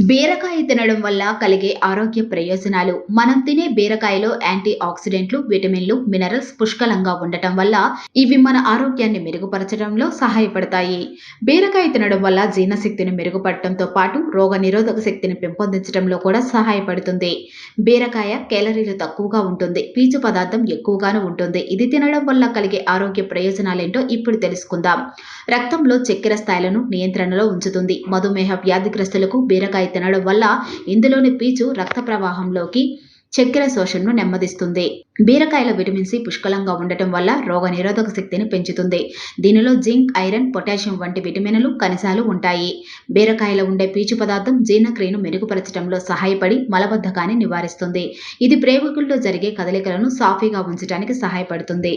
బీరకాయ తినడం వల్ల కలిగే ఆరోగ్య ప్రయోజనాలు. మనం తినే బీరకాయలో యాంటీ ఆక్సిడెంట్లు, విటమిన్లు, మినరల్స్ పుష్కలంగా ఉండటం వల్ల ఇవి మన ఆరోగ్యాన్ని మెరుగుపరచడంలో సహాయపడతాయి. బీరకాయ తినడం వల్ల జీర్ణశక్తిని మెరుగుపడటంతో పాటు రోగనిరోధక శక్తిని పెంపొందించడంలో కూడా సహాయపడుతుంది. బీరకాయ కేలరీలు తక్కువగా ఉంటుంది. పీచు పదార్థం ఎక్కువగాను ఉంటుంది. ఇది తినడం వల్ల కలిగే ఆరోగ్య ప్రయోజనాలేంటో ఇప్పుడు తెలుసుకుందాం. రక్తంలో చక్కెర స్థాయిలను నియంత్రణలో ఉంచుతుంది. మధుమేహ వ్యాధిగ్రస్తులకు బీరకాయ తినడం వల్ల ఇందులోని పీచు రక్త ప్రవాహంలోకి చక్కెర శోషణను నెమ్మదిస్తుంది. బీరకాయలో విటమిన్ సి పుష్కలంగా ఉండటం వల్ల రోగనిరోధక శక్తిని పెంచుతుంది. దీనిలో జింక్, ఐరన్, పొటాషియం వంటి విటమిన్లు, ఖనిజాలు ఉంటాయి. బీరకాయలో ఉండే పీచు పదార్థం జీర్ణక్రియను మెరుగుపరచడంలో సహాయపడి మలబద్ధకాన్ని నివారిస్తుంది. ఇది ప్రేగుల్లో జరిగే కదలికలను సాఫీగా ఉంచడానికి సహాయపడుతుంది.